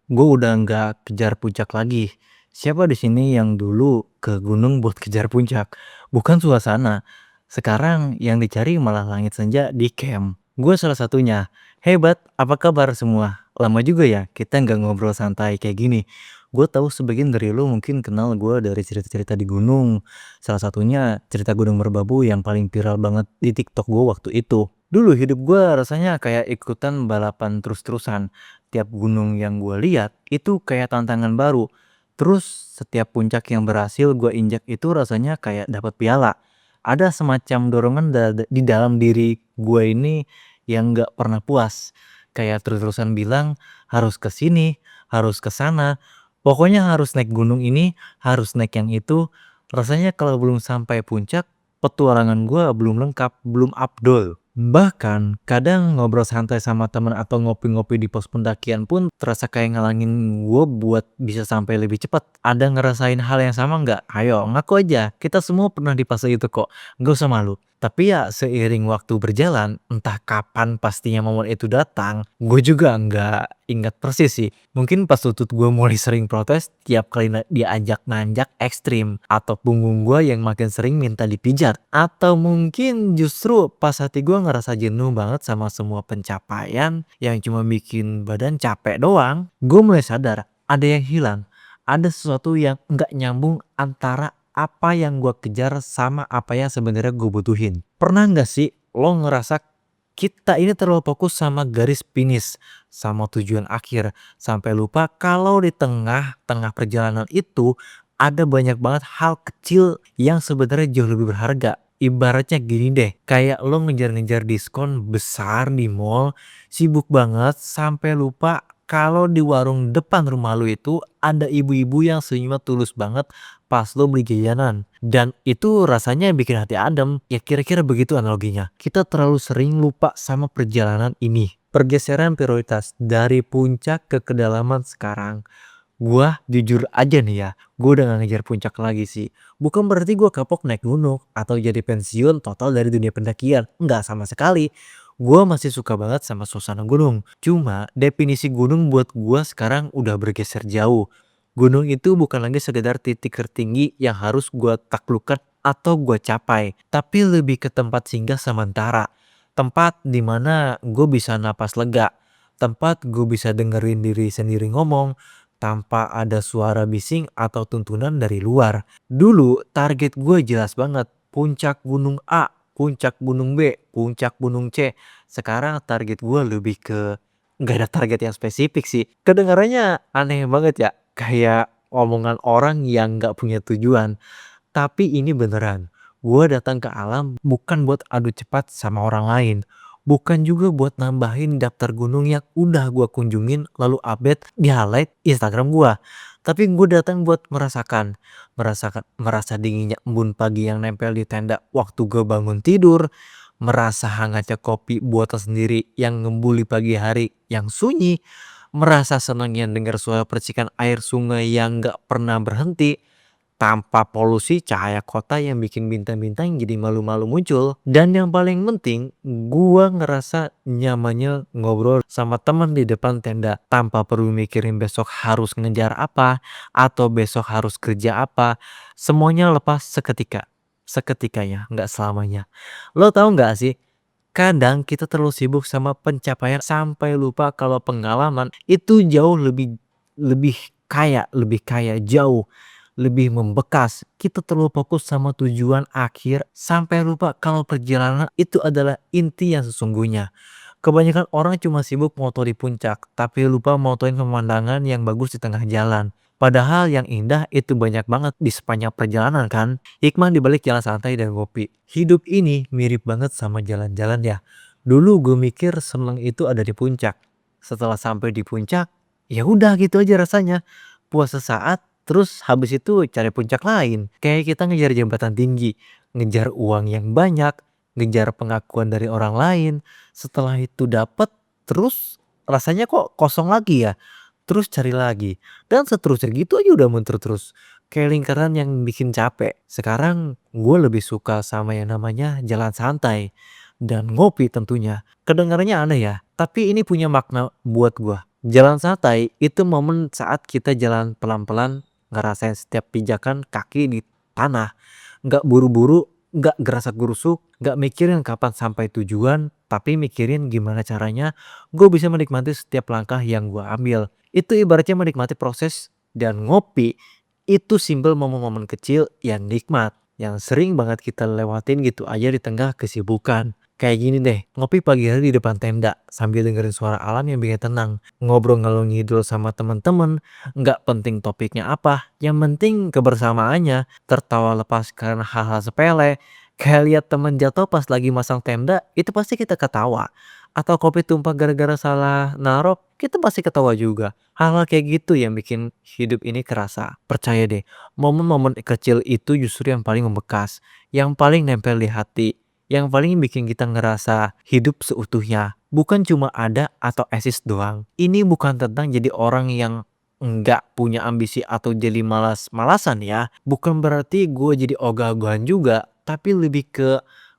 Gue udah nggak kejar puncak lagi. Siapa di sini yang dulu ke gunung buat kejar puncak? Bukan suasana. Sekarang yang dicari malah langit senja di camp. Gue salah satunya. Hebat, apa kabar semua? Lama juga ya kita nggak ngobrol santai kayak gini. Gue tahu sebagian dari lu mungkin kenal gue dari cerita-cerita di gunung. Salah satunya cerita Gunung Merbabu yang paling viral banget di TikTok gue waktu itu. Dulu hidup gue rasanya kayak ikutan balapan terus-terusan. Tiap gunung yang gue lihat itu kayak tantangan baru. Terus setiap puncak yang berhasil gue injak itu rasanya kayak dapat piala. Ada semacam dorongan di dalam diri gue ini yang nggak pernah puas. Kayak terus-terusan bilang harus ke sini, harus ke sana. Pokoknya harus naik gunung ini, harus naik yang itu. Rasanya kalau belum sampai puncak, petualangan gue belum lengkap, belum abdol. Bahkan kadang ngobrol santai sama temen atau ngopi-ngopi di pos pendakian pun terasa kayak ngalangin gue buat bisa sampai lebih cepat. Ada ngerasain hal yang sama nggak? Ayo ngaku aja, kita semua pernah di fase itu kok. Nggak usah malu. Tapi ya seiring waktu berjalan, entah kapan pastinya momen itu datang, gue juga nggak ingat persis sih. Mungkin pas lutut gue mulai sering protes tiap kali diajak nanjak ekstrim, atau punggung gue yang makin sering minta dipijat, atau mungkin justru pas hati gue ngerasa jenuh banget sama semua pencapaian yang cuma bikin badan capek doang. Gue mulai sadar ada yang hilang, ada sesuatu yang nggak nyambung antara apa yang gue kejar sama apa yang sebenarnya gue butuhin. Pernah nggak sih lo ngerasa kita ini terlalu fokus sama garis finish, sama tujuan akhir, sampai lupa kalau di tengah-tengah perjalanan itu ada banyak banget hal kecil yang sebenarnya jauh lebih berharga. Ibaratnya gini deh, kayak lo ngejar-ngejar diskon besar di mall, sibuk banget sampai lupa kalau di warung depan rumah lo itu ada ibu-ibu yang senyumnya tulus banget pas lo beli jajanan. Dan itu rasanya bikin hati adem. Ya kira-kira begitu analoginya. Kita terlalu sering lupa sama perjalanan ini. Pergeseran prioritas dari puncak ke kedalaman sekarang. Gua jujur aja nih ya, gua udah gak ngejar puncak lagi sih. Bukan berarti gua kapok naik gunung atau jadi pensiun total dari dunia pendakian. Enggak sama sekali. Gua masih suka banget sama suasana gunung. Cuma definisi gunung buat gua sekarang udah bergeser jauh. Gunung itu bukan lagi sekedar titik tertinggi yang harus gua taklukkan atau gua capai, tapi lebih ke tempat singgah sementara. Tempat dimana gue bisa napas lega, tempat gue bisa dengerin diri sendiri ngomong tanpa ada suara bising atau tuntunan dari luar. Dulu target gue jelas banget, puncak gunung A, puncak gunung B, puncak gunung C. Sekarang target gue lebih ke nggak ada target yang spesifik sih. Kedengarannya aneh banget ya, kayak omongan orang yang nggak punya tujuan. Tapi ini beneran, gue datang ke alam bukan buat adu cepat sama orang lain. Bukan juga buat nambahin daftar gunung yang udah gue kunjungin lalu update di highlight Instagram gue. Tapi gue datang buat merasa dinginnya embun pagi yang nempel di tenda waktu gue bangun tidur, merasa hangatnya kopi buatan sendiri yang ngembuli pagi hari yang sunyi, merasa senangnya dengar suara percikan air sungai yang gak pernah berhenti, tanpa polusi cahaya kota yang bikin bintang-bintang jadi malu-malu muncul. Dan yang paling penting, gua ngerasa nyamannya ngobrol sama teman di depan tenda tanpa perlu mikirin besok harus ngejar apa atau besok harus kerja apa. Semuanya lepas seketika. Seketika ya, nggak selamanya. Lo tahu nggak sih? Kadang kita terlalu sibuk sama pencapaian sampai lupa kalau pengalaman itu jauh lebih lebih lebih kaya jauh lebih membekas. Kita terlalu fokus sama tujuan akhir sampai lupa kalau perjalanan itu adalah inti yang sesungguhnya. Kebanyakan orang cuma sibuk moto di puncak, tapi lupa motoin pemandangan yang bagus di tengah jalan. Padahal yang indah itu banyak banget di sepanjang perjalanan kan. Hikmah di balik jalan santai dan ngopi. Hidup ini mirip banget sama jalan-jalan ya. Dulu gue mikir seneng itu ada di puncak. Setelah sampai di puncak, ya udah gitu aja rasanya. Puas sesaat, terus habis itu cari puncak lain. Kayak kita ngejar jembatan tinggi, ngejar uang yang banyak, ngejar pengakuan dari orang lain. Setelah itu dapat, terus rasanya kok kosong lagi ya. Terus cari lagi. Dan seterusnya gitu aja udah muter terus. Kayak lingkaran yang bikin capek. Sekarang gue lebih suka sama yang namanya jalan santai. Dan ngopi tentunya. Kedengarannya aneh ya. Tapi ini punya makna buat gue. Jalan santai itu momen saat kita jalan pelan-pelan, ngerasain setiap pijakan kaki di tanah. Nggak buru-buru, nggak gerasak-gerusuk, nggak mikirin kapan sampai tujuan, tapi mikirin gimana caranya gue bisa menikmati setiap langkah yang gue ambil. Itu ibaratnya menikmati proses, dan ngopi itu simbol momen-momen kecil yang nikmat, yang sering banget kita lewatin gitu aja di tengah kesibukan. Kayak gini deh, ngopi pagi hari di depan tenda sambil dengerin suara alam yang bikin tenang, ngobrol ngalor ngidul sama temen-temen, nggak penting topiknya apa, yang penting kebersamaannya, tertawa lepas karena hal-hal sepele, kayak lihat temen jatuh pas lagi masang tenda, itu pasti kita ketawa. Atau kopi tumpah gara-gara salah naruh, kita pasti ketawa juga. Hal-hal kayak gitu yang bikin hidup ini kerasa. Percaya deh, momen-momen kecil itu justru yang paling membekas, yang paling nempel di hati, yang paling bikin kita ngerasa hidup seutuhnya. Bukan cuma ada atau eksis doang. Ini bukan tentang jadi orang yang nggak punya ambisi atau jadi malas-malasan ya. Bukan berarti gue jadi ogah-ogahan juga, tapi lebih ke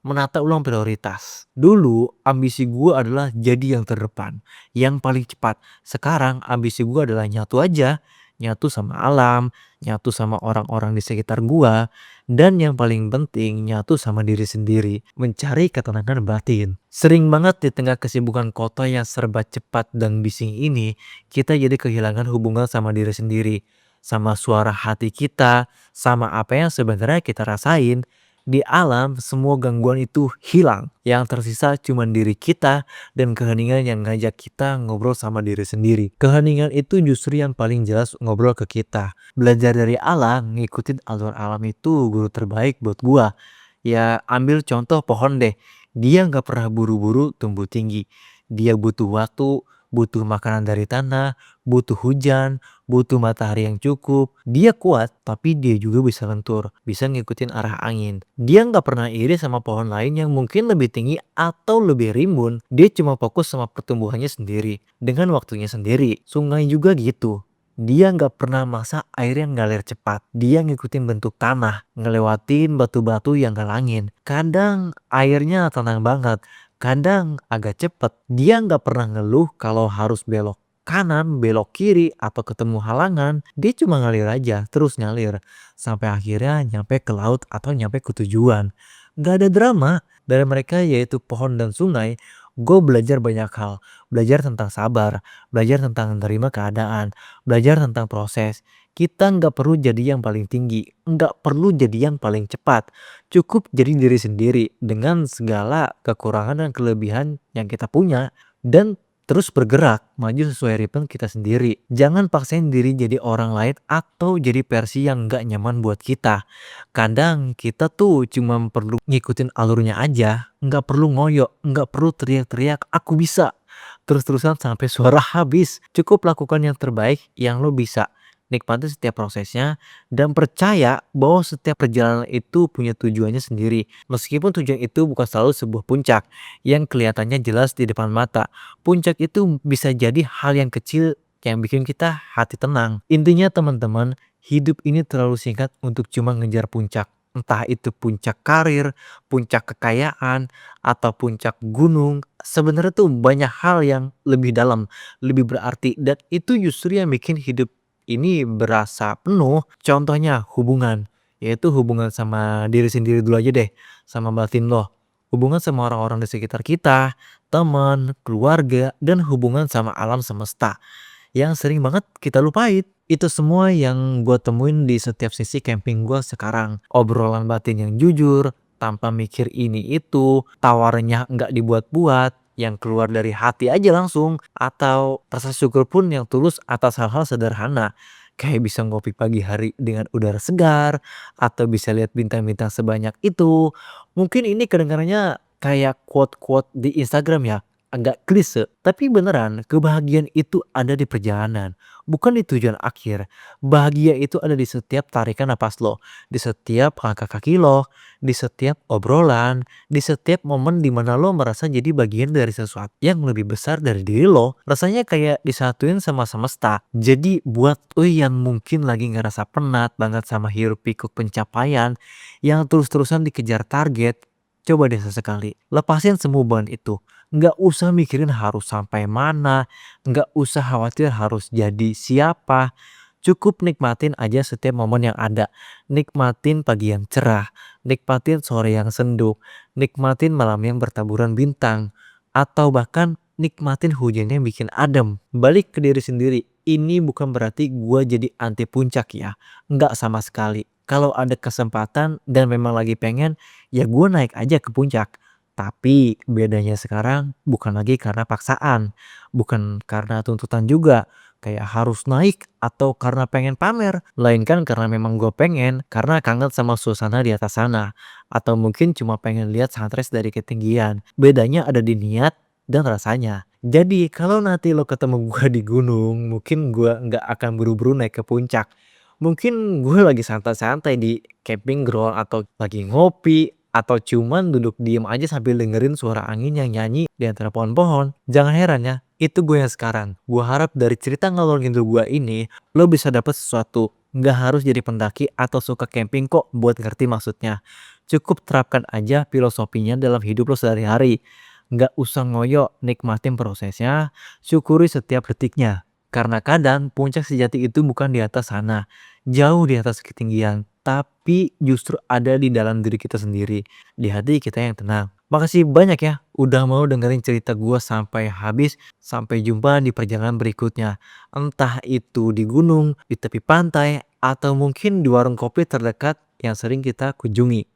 menata ulang prioritas. Dulu ambisi gue adalah jadi yang terdepan, yang paling cepat. Sekarang ambisi gue adalah nyatu aja, nyatu sama alam, nyatu sama orang-orang di sekitar gua, dan yang paling penting nyatu sama diri sendiri, mencari ketenangan batin. Sering banget di tengah kesibukan kota yang serba cepat dan bising ini, kita jadi kehilangan hubungan sama diri sendiri, sama suara hati kita, sama apa yang sebenarnya kita rasain. Di alam, semua gangguan itu hilang. Yang tersisa cuma diri kita dan keheningan yang ngajak kita ngobrol sama diri sendiri. Keheningan itu justru yang paling jelas ngobrol ke kita. Belajar dari alam, ngikutin alur alam itu guru terbaik buat gua. Ya ambil contoh pohon deh. Dia nggak pernah buru-buru tumbuh tinggi. Dia butuh waktu, butuh makanan dari tanah, butuh hujan, butuh matahari yang cukup. Dia kuat, tapi dia juga bisa lentur, bisa ngikutin arah angin. Dia nggak pernah iri sama pohon lain yang mungkin lebih tinggi atau lebih rimbun. Dia cuma fokus sama pertumbuhannya sendiri, dengan waktunya sendiri. Sungai juga gitu. Dia nggak pernah maksa air yang ngalir cepat. Dia ngikutin bentuk tanah, ngelewatin batu-batu yang ngalangin. Kadang airnya tenang banget, kadang agak cepet. Dia nggak pernah ngeluh kalau harus belok kanan, belok kiri, atau ketemu halangan. Dia cuma ngalir aja, terus ngalir. Sampai akhirnya nyampe ke laut atau nyampe ke tujuan. Gak ada drama. Dari mereka yaitu pohon dan sungai, gue belajar banyak hal. Belajar tentang sabar, belajar tentang menerima keadaan, belajar tentang proses. Kita nggak perlu jadi yang paling tinggi, nggak perlu jadi yang paling cepat. Cukup jadi diri sendiri dengan segala kekurangan dan kelebihan yang kita punya. Dan terus bergerak, maju sesuai ritme kita sendiri. Jangan paksain diri jadi orang lain atau jadi versi yang nggak nyaman buat kita. Kadang kita tuh cuma perlu ngikutin alurnya aja, nggak perlu ngoyo, nggak perlu teriak-teriak, aku bisa. Terus-terusan sampai suara habis. Cukup lakukan yang terbaik yang lo bisa. Nikmati setiap prosesnya dan percaya bahwa setiap perjalanan itu punya tujuannya sendiri. Meskipun tujuan itu bukan selalu sebuah puncak yang kelihatannya jelas di depan mata. Puncak itu bisa jadi hal yang kecil yang bikin kita hati tenang. Intinya teman-teman, hidup ini terlalu singkat untuk cuma ngejar puncak. Entah itu puncak karir, puncak kekayaan, atau puncak gunung. Sebenarnya tuh banyak hal yang lebih dalam, lebih berarti, dan itu justru yang bikin hidup ini berasa penuh. Contohnya hubungan, yaitu hubungan sama diri sendiri dulu aja deh, sama batin lo. Hubungan sama orang-orang di sekitar kita, teman, keluarga, dan hubungan sama alam semesta yang sering banget kita lupain. Itu semua yang gue temuin di setiap sisi camping gue sekarang. Obrolan batin yang jujur, tanpa mikir ini itu, tawarnya nggak dibuat-buat, yang keluar dari hati aja langsung, atau rasa syukur pun yang tulus atas hal-hal sederhana. Kayak bisa ngopi pagi hari dengan udara segar, atau bisa lihat bintang-bintang sebanyak itu. Mungkin ini kedengarannya kayak quote-quote di Instagram ya, agak klise, tapi beneran kebahagiaan itu ada di perjalanan, bukan di tujuan akhir. Bahagia itu ada di setiap tarikan napas lo, di setiap langkah kaki lo, di setiap obrolan, di setiap momen dimana lo merasa jadi bagian dari sesuatu yang lebih besar dari diri lo. Rasanya kayak disatuin sama semesta. Jadi buat lo yang mungkin lagi ngerasa penat banget sama hiruk pikuk pencapaian, yang terus-terusan dikejar target, coba deh sesekali lepasin semua beban itu. Nggak usah mikirin harus sampai mana, nggak usah khawatir harus jadi siapa. Cukup nikmatin aja setiap momen yang ada. Nikmatin pagi yang cerah, nikmatin sore yang sendu, nikmatin malam yang bertaburan bintang, atau bahkan nikmatin hujan yang bikin adem. Balik ke diri sendiri. Ini bukan berarti gua jadi anti puncak ya. Nggak sama sekali. Kalau ada kesempatan dan memang lagi pengen, ya gua naik aja ke puncak. Tapi bedanya sekarang bukan lagi karena paksaan, bukan karena tuntutan juga, kayak harus naik atau karena pengen pamer, melainkan karena memang gue pengen, karena kangen sama suasana di atas sana, atau mungkin cuma pengen lihat sunrise dari ketinggian. Bedanya ada di niat dan rasanya. Jadi kalau nanti lo ketemu gue di gunung, mungkin gue nggak akan buru-buru naik ke puncak. Mungkin gue lagi santai-santai di camping ground atau lagi ngopi atau cuman duduk diem aja sambil dengerin suara angin yang nyanyi di antara pohon-pohon. Jangan heran ya, itu gue yang sekarang. Gue harap dari cerita ngalor ngidul gue ini, lo bisa dapet sesuatu. Nggak harus jadi pendaki atau suka camping kok buat ngerti maksudnya. Cukup terapkan aja filosofinya dalam hidup lo sehari-hari. Nggak usah ngoyo, nikmatin prosesnya, syukuri setiap detiknya. Karena kadang puncak sejati itu bukan di atas sana, jauh di atas ketinggian, tapi justru ada di dalam diri kita sendiri, di hati kita yang tenang. Makasih banyak ya udah mau dengerin cerita gua sampai habis. Sampai jumpa di perjalanan berikutnya. Entah itu di gunung, di tepi pantai, atau mungkin di warung kopi terdekat yang sering kita kunjungi.